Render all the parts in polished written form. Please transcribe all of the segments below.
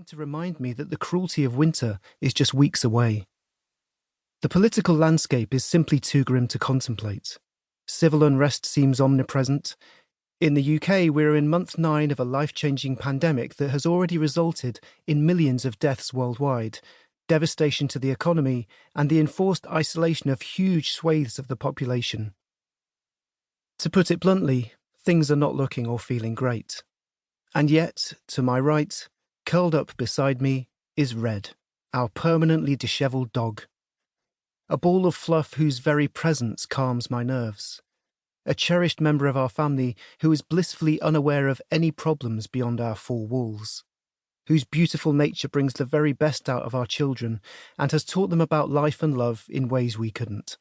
serving to remind me that the cruelty of winter is just weeks away. The political landscape is simply too grim to contemplate. Civil unrest seems omnipresent. In the UK, we're in month 9 of a life-changing pandemic that has already resulted in millions of deaths worldwide, devastation to the economy, and the enforced isolation of huge swathes of the population. To put it bluntly, things are not looking or feeling great. And yet, to my right, curled up beside me, is Red, our permanently dishevelled dog. A ball of fluff whose very presence calms my nerves. A cherished member of our family who is blissfully unaware of any problems beyond our 4 walls. Whose beautiful nature brings the very best out of our children and has taught them about life and love in ways we couldn't.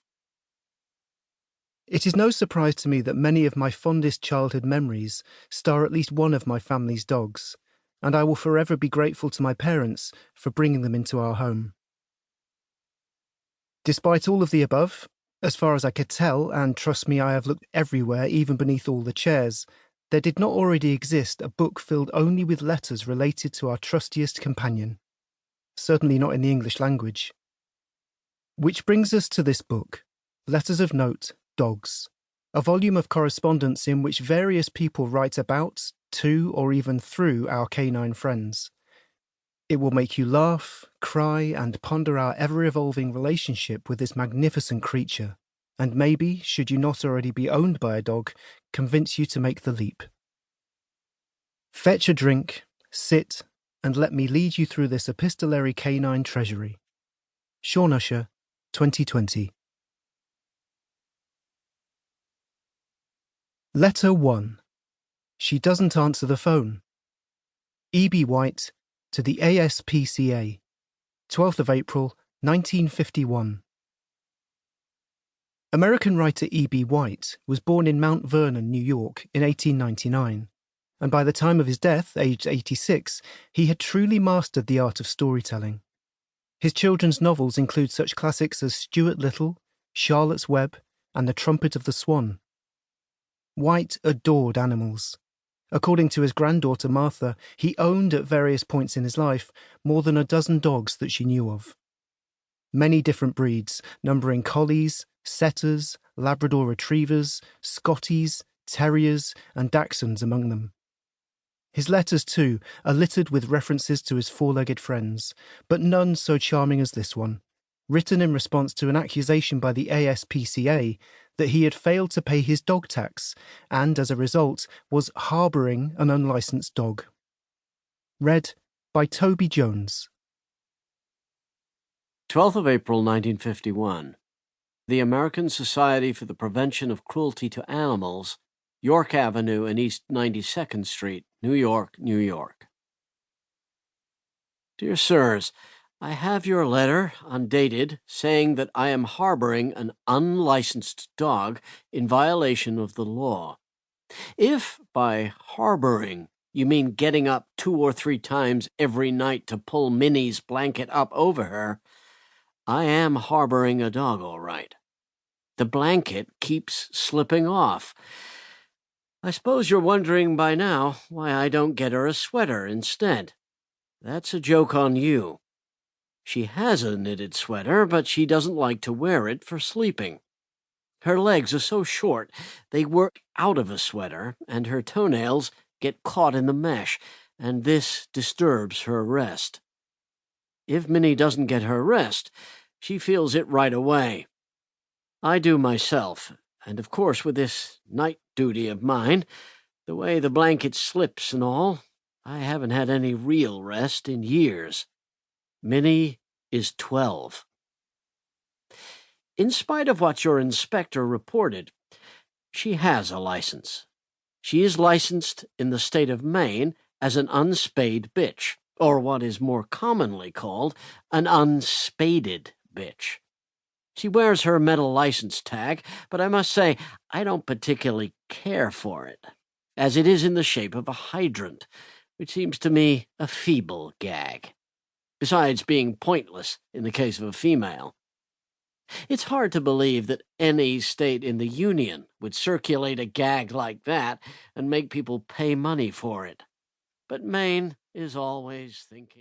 It is no surprise to me that many of my fondest childhood memories star at least one of my family's dogs, and I will forever be grateful to my parents for bringing them into our home. Despite all of the above, as far as I could tell, and trust me, I have looked everywhere, even beneath all the chairs, there did not already exist a book filled only with letters related to our trustiest companion. Certainly not in the English language. Which brings us to this book, Letters of Note, Dogs, a volume of correspondence in which various people write about, to, or even through our canine friends. It will make you laugh, cry, and ponder our ever-evolving relationship with this magnificent creature, and maybe, should you not already be owned by a dog, convince you to make the leap. Fetch a drink, sit, and let me lead you through this epistolary canine treasury. Shaun Usher, 2020. Letter 1. She doesn't answer the phone. E.B. White, to the ASPCA, 12th of April, 1951. American writer E.B. White was born in Mount Vernon, New York, in 1899, and by the time of his death, aged 86, he had truly mastered the art of storytelling. His children's novels include such classics as Stuart Little, Charlotte's Web, and The Trumpet of the Swan. White adored animals. According to his granddaughter Martha, he owned at various points in his life more than a dozen dogs that she knew of. Many different breeds, numbering collies, setters, Labrador retrievers, Scotties, terriers, and dachshunds among them. His letters, too, are littered with references to his 4-legged friends, but none so charming as this one, written in response to an accusation by the ASPCA that he had failed to pay his dog tax and, as a result, was harbouring an unlicensed dog. Read by Toby Jones. 12th of April 1951. The American Society for the Prevention of Cruelty to Animals, York Avenue and East 92nd Street, New York, New York. Dear Sirs, I have your letter, undated, saying that I am harboring an unlicensed dog in violation of the law. If by harboring you mean getting up 2 or 3 times every night to pull Minnie's blanket up over her, I am harboring a dog all right. The blanket keeps slipping off. I suppose you're wondering by now why I don't get her a sweater instead. That's a joke on you. She has a knitted sweater, but she doesn't like to wear it for sleeping. Her legs are so short they work out of a sweater, and her toenails get caught in the mesh, and this disturbs her rest. If Minnie doesn't get her rest, she feels it right away. I do myself, and of course with this night duty of mine, the way the blanket slips and all, I haven't had any real rest in years. Minnie is 12. In spite of what your inspector reported, she has a license. She is licensed in the state of Maine as an unspayed bitch, or what is more commonly called an unspaded bitch. She wears her metal license tag, but I must say I don't particularly care for it, as it is in the shape of a hydrant, which seems to me a feeble gag, besides being pointless in the case of a female. It's hard to believe that any state in the Union would circulate a gag like that and make people pay money for it. But Maine is always thinking.